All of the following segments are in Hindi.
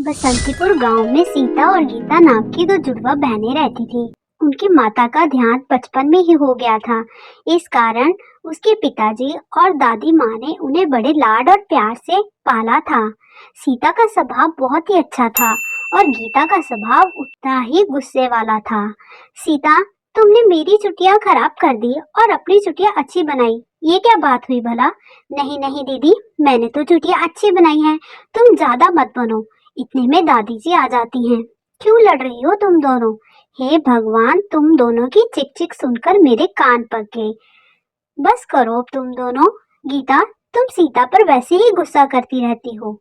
बसंतीपुर गांव में सीता और गीता नाम की दो जुड़वा बहनें रहती थी। उनकी माता का देहांत बचपन में ही हो गया था। इस कारण उसके पिताजी और दादी माँ ने उन्हें बड़े लाड और प्यार से पाला था। सीता का स्वभाव बहुत ही अच्छा था और गीता का स्वभाव उतना ही गुस्से वाला था। सीता, तुमने मेरी छुट्टियां खराब कर दी और अपनी छुट्टियां अच्छी बनाई, ये क्या बात हुई भला? नहीं नहीं दीदी, मैंने तो छुट्टियां अच्छी बनाई हैं, तुम ज्यादा मत बनो। इतने में दादी जी आ जाती हैं। क्यों लड़ रही हो तुम दोनों? हे भगवान, तुम दोनों की चिक चिक सुनकर मेरे कान पक गए। बस करो अब तुम दोनों। गीता, तुम सीता पर वैसे ही गुस्सा करती रहती हो।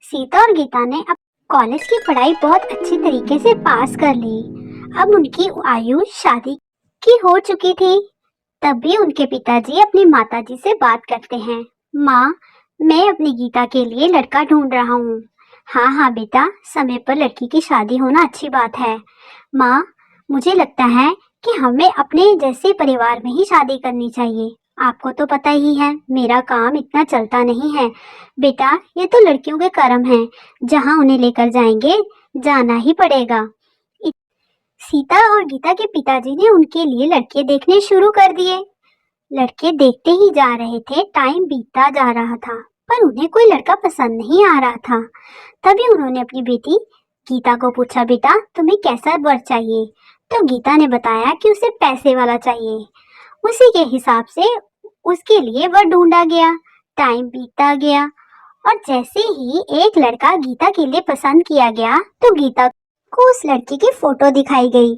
सीता और गीता ने अब कॉलेज की पढ़ाई बहुत अच्छी तरीके से पास कर ली। अब उनकी आयु शादी की हो चुकी थी। तब भी उनके पिताजी अपनी माताजी से बात करते हैं। माँ, मैं अपनी गीता के लिए लड़का ढूंढ रहा हूँ। हाँ हाँ बेटा, समय पर लड़की की शादी होना अच्छी बात है। माँ, मुझे लगता है कि हमें अपने जैसे परिवार में ही शादी करनी चाहिए। आपको तो पता ही है मेरा काम इतना चलता नहीं है। बेटा, ये तो लड़कियों के कर्म हैं, जहाँ उन्हें लेकर जाएंगे जाना ही पड़ेगा। सीता और गीता के पिताजी ने उनके लिए लड़के देखने शुरू कर दिए। लड़के देखते ही जा रहे थे, टाइम बीतता जा रहा था, पर उन्हें कोई लड़का पसंद नहीं आ रहा था। तभी उन्होंने अपनी बेटी गीता को पूछा, बेटा तुम्हें कैसा वर चाहिए? तो गीता ने बताया कि उसे पैसे वाला चाहिए। उसी के हिसाब से उसके लिए वर ढूंढा गया। टाइम बीतता गया और जैसे ही एक लड़का गीता के लिए पसंद किया गया तो गीता को उस लड़के की फोटो दिखाई गई।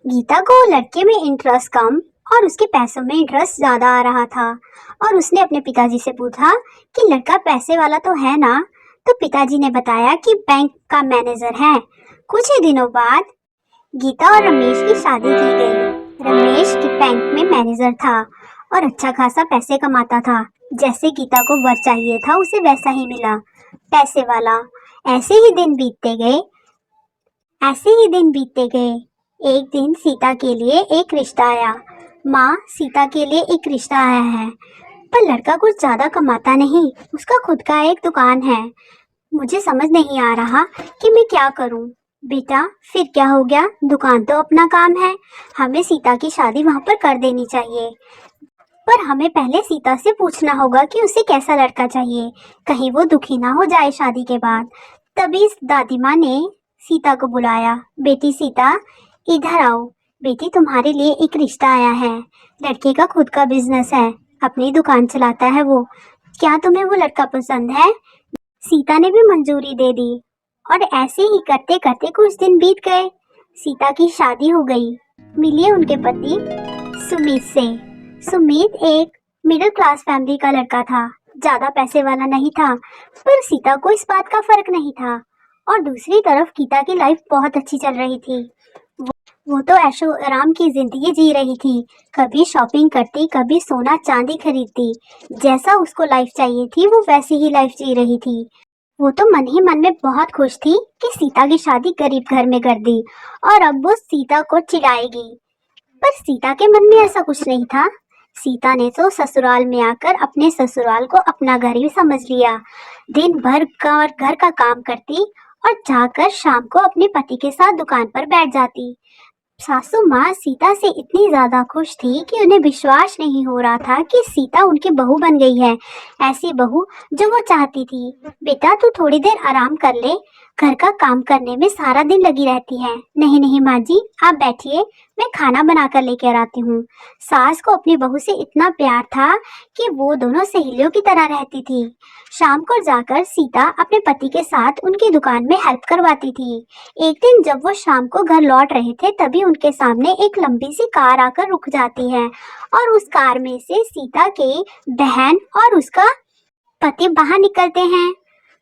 गीता को लड़के में इंटरेस्ट कम और उसके पैसों में इंटरेस्ट ज्यादा आ रहा था और उसने अपने पिताजी से पूछा कि लड़का पैसे वाला तो है ना? तो पिताजी ने बताया कि बैंक का मैनेजर है। कुछ ही दिनों बाद गीता और रमेश की शादी की गई। रमेश की बैंक में मैनेजर था और अच्छा खासा पैसे कमाता था। जैसे गीता को वर चाहिए था उसे वैसा ही मिला, पैसे वाला। ऐसे ही दिन बीतते गए। एक दिन सीता के लिए एक रिश्ता आया। माँ, सीता के लिए एक रिश्ता आया है, पर लड़का कुछ ज्यादा कमाता नहीं, उसका खुद का एक दुकान है। मुझे समझ नहीं आ रहा कि मैं क्या करूं। बेटा, फिर क्या हो गया? दुकान तो अपना काम है, हमें सीता की शादी वहां पर कर देनी चाहिए। पर हमें पहले सीता से पूछना होगा कि उसे कैसा लड़का चाहिए, कहीं वो दुखी ना हो जाए शादी के बाद। तभी दादी माँ ने सीता को बुलाया। बेटी सीता, इधर आओ। बेटी, तुम्हारे लिए एक रिश्ता आया है। लड़के का खुद का बिजनेस है, अपनी दुकान चलाता है वो। क्या तुम्हें वो लड़का पसंद है? सीता ने भी मंजूरी दे दी और ऐसे ही करते करते कुछ दिन बीत गए। सीता की शादी हो गई। मिलिए उनके पति सुमित से। सुमित एक मिडिल क्लास फैमिली का लड़का था, ज्यादा पैसे वाला नहीं था, पर सीता को इस बात का फर्क नहीं था। और दूसरी तरफ गीता की लाइफ बहुत अच्छी चल रही थी। वो तो ऐशो आराम की जिंदगी जी रही थी, कभी शॉपिंग करती, कभी सोना चांदी खरीदती। जैसा उसको लाइफ चाहिए थी वो वैसी ही लाइफ जी रही थी। वो तो मन ही मन में बहुत खुश थी कि सीता की शादी गरीब घर में कर दी और अब वो सीता को चिढ़ाएगी। पर सीता के मन में ऐसा कुछ नहीं था। सीता ने तो ससुराल में आकर अपने ससुराल को अपना घर ही समझ लिया। दिन भर घर का काम करती और जाकर शाम को अपने पति के साथ दुकान पर बैठ जाती। सासू माँ सीता से इतनी ज्यादा खुश थी कि उन्हें विश्वास नहीं हो रहा था कि सीता उनकी बहू बन गई है, ऐसी बहू जो वो चाहती थी। बेटा, तू थोड़ी देर आराम कर ले, घर का काम करने में सारा दिन लगी रहती है। नहीं नहीं माँ जी, आप बैठिए, मैं खाना बना कर लेकर आती हूँ। सास को अपनी बहू से इतना प्यार था कि वो दोनों सहेलियों की तरह रहती थी। शाम को जाकर सीता अपने पति के साथ उनकी दुकान में हेल्प करवाती थी। एक दिन जब वो शाम को घर लौट रहे थे तभी उनके सामने एक लंबी सी कार आकर रुक जाती है और उस कार में से सीता के बहन और उसका पति बाहर निकलते हैं।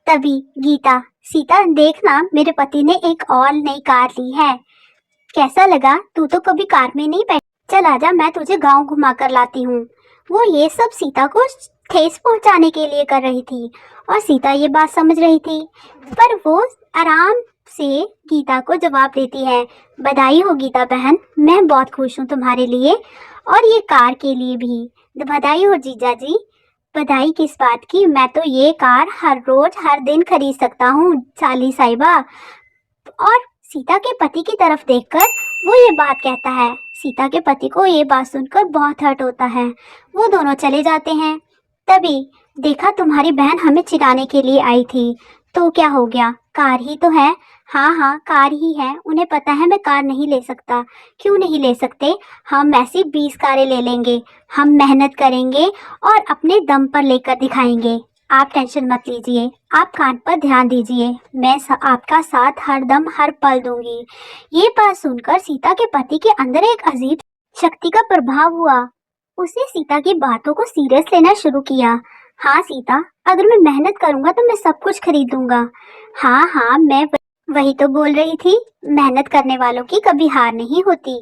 तभी गीता, सीता देखना, मेरे पति ने एक और नई कार ली है, कैसा लगा? तू तो कभी कार में नहीं बैठ, चल आजा, मैं तुझे गांव घुमा कर लाती हूँ। वो ये सब सीता को ठेस पहुंचाने के लिए कर रही थी और सीता ये बात समझ रही थी, पर वो आराम से गीता को जवाब देती है, बधाई हो गीता बहन, मैं बहुत खुश हूँ तुम्हारे लिए और ये कार के लिए भी। बधाई हो जीजा जी। बधाई किस बात की, मैं तो ये कार हर रोज हर दिन खरीद सकता हूँ साली साहिबा। और सीता के पति की तरफ देखकर वो ये बात कहता है। सीता के पति को ये बात सुनकर बहुत हर्ट होता है। वो दोनों चले जाते हैं। तभी देखा, तुम्हारी बहन हमें चिढ़ाने के लिए आई थी, तो क्या हो गया, कार ही तो है। हाँ हाँ, कार ही है, उन्हें पता है मैं कार नहीं ले सकता। क्यों नहीं ले सकते, हम ऐसी 20 कारें ले लेंगे। हम मेहनत करेंगे और अपने दम पर लेकर दिखाएंगे। आप टेंशन मत लीजिए, आप काम पर ध्यान दीजिए, मैं आपका साथ हर दम हर पल दूंगी। ये बात सुनकर सीता के पति के अंदर एक अजीब शक्ति का प्रभाव हुआ। उसने सीता की बातों को सीरियस लेना शुरू किया। हाँ सीता, अगर मैं मेहनत करूंगा तो मैं सब कुछ खरीद लूंगा। हाँ हाँ, मैं वही तो बोल रही थी, मेहनत करने वालों की कभी हार नहीं होती।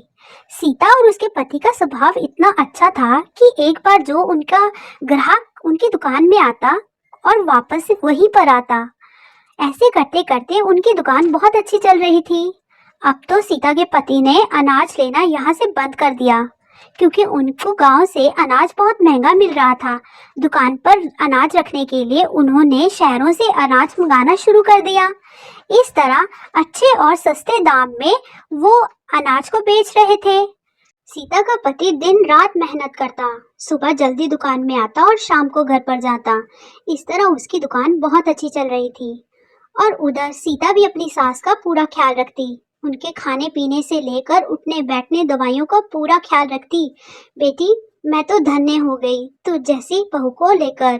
सीता और उसके पति का स्वभाव इतना अच्छा था कि एक बार जो उनका ग्राहक उनकी दुकान में आता और वापस से वहीं पर आता। ऐसे करते करते उनकी दुकान बहुत अच्छी चल रही थी। अब तो सीता के पति ने अनाज लेना यहाँ से बंद कर दिया, क्योंकि उनको गांव से अनाज बहुत महंगा मिल रहा था। दुकान पर अनाज रखने के लिए उन्होंने शहरों से अनाज मंगाना शुरू कर दिया। इस तरह अच्छे और सस्ते दाम में वो अनाज को बेच रहे थे। सीता का पति दिन रात मेहनत करता, सुबह जल्दी दुकान में आता और शाम को घर पर जाता। इस तरह उसकी दुकान बहुत अच्छी चल रही थी। और उधर सीता भी अपनी सास का पूरा ख्याल रखती, उनके खाने पीने से लेकर उठने बैठने दवाइयों का पूरा ख्याल रखती। बेटी, मैं तो धन्य हो गई तू जैसी बहू को लेकर।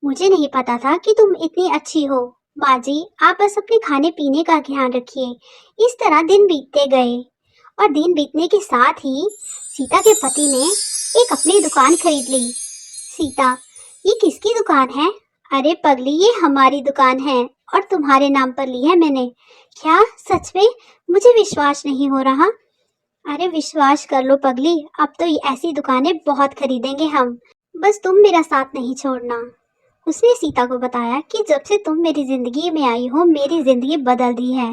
मुझे नहीं पता था कि तुम इतनी अच्छी हो। माँ जी, आप बस अपने खाने पीने का ध्यान रखिए। इस तरह दिन बीतते गए और दिन बीतने के साथ ही सीता के पति ने एक अपनी दुकान खरीद ली। सीता, ये किसकी दुकान है? अरे पगली, ये हमारी दुकान है और तुम्हारे नाम पर ली है मैंने। क्या सच में? मुझे विश्वास नहीं हो रहा। अरे विश्वास कर लो पगली, अब तो ये ऐसी दुकानें बहुत खरीदेंगे हम, बस तुम मेरा साथ नहीं छोड़ना। उसने सीता को बताया कि जब से तुम मेरी जिंदगी में आई हो, मेरी जिंदगी बदल दी है।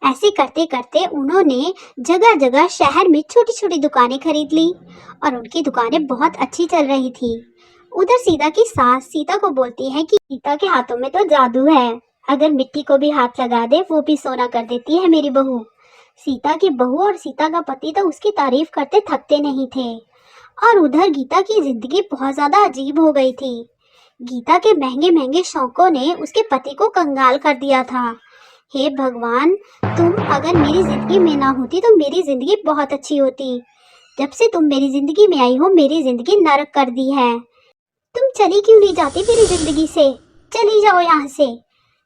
ऐसे करते करते उन्होंने जगह जगह शहर में छोटी छोटी दुकानें खरीद ली और उनकी दुकानें बहुत अच्छी चल रही थी। उधर सीता की सास सीता को बोलती है कि सीता के हाथों में तो जादू है, अगर मिट्टी को भी हाथ लगा दे वो भी सोना कर देती है मेरी बहू। सीता की बहू और सीता का पति तो उसकी तारीफ करते थकते नहीं थे। और उधर गीता की जिंदगी बहुत ज्यादा अजीब हो गई थी। गीता के महंगे महंगे शौकों ने उसके पति को कंगाल कर दिया था। हे भगवान, तुम अगर मेरी जिंदगी में ना होती तो मेरी जिंदगी बहुत अच्छी होती। जब से तुम मेरी जिंदगी में आई हो, मेरी जिंदगी नरक कर दी है। तुम चली क्यों नहीं जाती मेरी जिंदगी से? चली जाओ यहाँ से।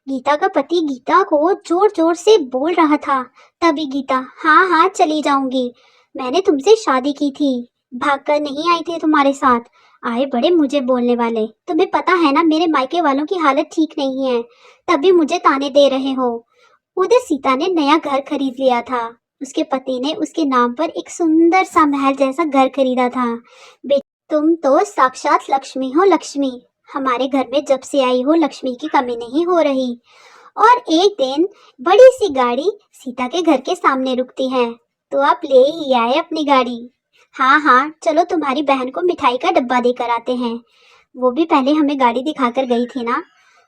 गीता का पति गीता को जोर जोर से बोल रहा था। तभी गीता, हाँ हाँ चली जाऊंगी, मैंने तुमसे शादी की थी, भागकर नहीं आई थी तुम्हारे साथ। आए बड़े मुझे बोलने वाले, तुम्हें पता है ना मेरे मायके वालों की हालत ठीक नहीं है, तभी मुझे ताने दे रहे हो। उधर सीता ने नया घर खरीद लिया था। उसके पति ने उसके नाम पर एक सुंदर सा महल जैसा घर खरीदा था। तुम तो साक्षात लक्ष्मी हो लक्ष्मी, हमारे घर में जब से आई हो लक्ष्मी की कमी नहीं हो रही। और एक दिन बड़ी सी गाड़ी सीता के घर के सामने रुकती है, तो आप ले ही आए अपनी गाड़ी। हाँ हाँ, चलो तुम्हारी बहन को मिठाई का डब्बा देकर आते हैं। वो भी पहले हमें गाड़ी दिखाकर गई थी ना।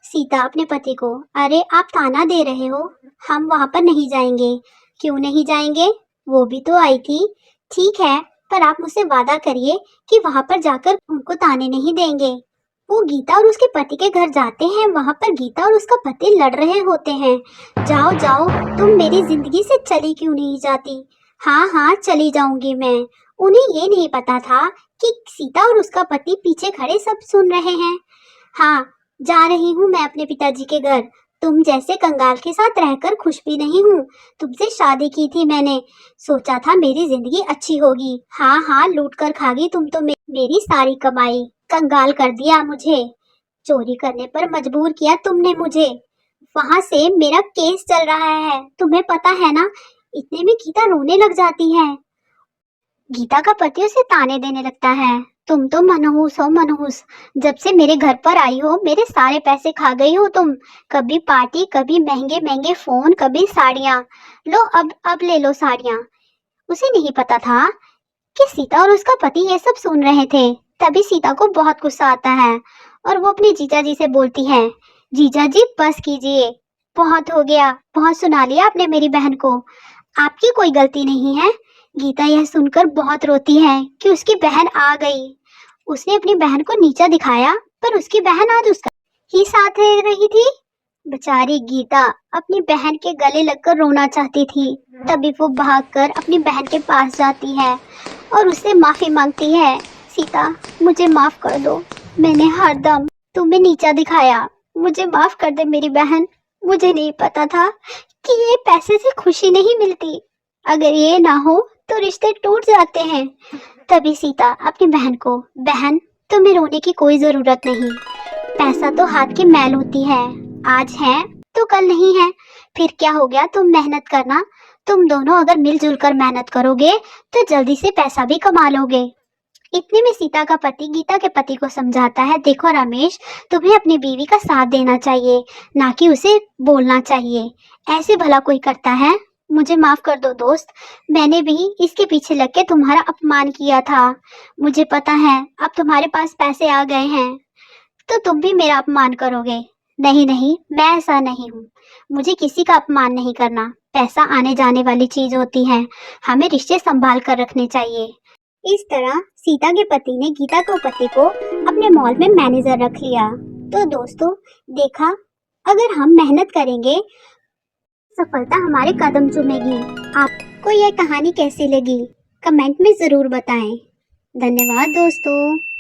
सीता अपने पति को, अरे आप ताना दे रहे हो, हम वहां पर नहीं जाएंगे। क्यों नहीं जाएंगे? वो भी तो आई थी। ठीक है, पर आप मुझसे वादा करिए कि वहां पर जाकर उनको ताने नहीं देंगे। वो गीता और उसके पति के घर जाते हैं, वहां पर गीता और उसका पति लड़ रहे होते हैं। जाओ जाओ, तुम मेरी जिंदगी से चली क्यों नहीं जाती? हाँ हाँ चली जाऊंगी मैं। उन्हें ये नहीं पता था कि सीता और उसका पति पीछे खड़े सब सुन रहे हैं। हाँ, जा रही हूँ मैं अपने पिताजी के घर। तुम जैसे कंगाल के साथ रहकर खुश भी नहीं हूँ। तुमसे शादी की थी मैंने, सोचा था मेरी जिंदगी अच्छी होगी। हाँ हाँ, लूट कर खागी तुम तो मेरी सारी कमाई। कंगाल कर दिया मुझे, चोरी करने पर मजबूर किया तुमने मुझे। वहां से मेरा केस चल रहा है, तुम्हें पता है ना। इतने में गीता रोने लग जाती है। गीता का पति उसे ताने देने लगता है। तुम तो मनहूस हो मनहूस, जब से मेरे घर पर आई हो मेरे सारे पैसे खा गई हो तुम। कभी पार्टी, कभी महंगे महंगे फोन, कभी साड़ियाँ। लो अब ले लो साड़ियाँ। उसे नहीं पता था कि सीता और उसका पति ये सब सुन रहे थे। तभी सीता को बहुत गुस्सा आता है और वो अपने जीजा जी से बोलती है, जीजा जी बस कीजिए, बहुत हो गया, बहुत सुना लिया आपने मेरी बहन को, आपकी कोई गलती नहीं है। गीता यह सुनकर बहुत रोती है कि उसकी बहन आ गई। उसने अपनी बहन को नीचा दिखाया, पर उसकी बहन आज उसका ही साथ रह रही थी। बेचारी गीता अपनी बहन के गले लगकर रोना चाहती थी, तभी वो भागकर अपनी बहन के पास जाती है और उससे माफी मांगती है। सीता, मुझे माफ कर दो, मैंने हरदम तुम्हें नीचा दिखाया, मुझे माफ कर दे मेरी बहन। मुझे नहीं पता था कि ये पैसे से खुशी नहीं मिलती, अगर ये ना हो तो रिश्ते टूट जाते हैं। तभी सीता अपनी बहन को, बहन तुम्हें रोने की कोई जरूरत नहीं, पैसा तो हाथ की मैल होती है, आज है तो कल नहीं है, फिर क्या हो गया, तुम मेहनत करना, तुम दोनों अगर मिलजुल कर मेहनत करोगे तो जल्दी से पैसा भी कमा लोगे। इतने में सीता का पति गीता के पति को समझाता है, देखो रमेश, तुम्हें अपनी बीवी का साथ देना चाहिए, ना कि उसे बोलना चाहिए, ऐसे भला कोई करता है। मुझे माफ कर दो दोस्त, मैंने भी इसके पीछे लग के तुम्हारा अपमान किया था। मुझे पता है अब तुम्हारे पास पैसे आ गए हैं तो तुम भी मेरा अपमान करोगे। नहीं नहीं, मैं ऐसा नहीं हूँ, मुझे किसी का अपमान नहीं करना, पैसा आने जाने वाली चीज होती है, हमें रिश्ते संभाल कर रखने चाहिए। इस तरह सीता के पति ने गीता के पति को अपने मॉल में मैनेजर रख लिया। तो दोस्तों, देखा, अगर हम मेहनत करेंगे सफलता हमारे कदम चूमेगी। आपको यह कहानी कैसी लगी कमेंट में जरूर बताएं। धन्यवाद दोस्तों।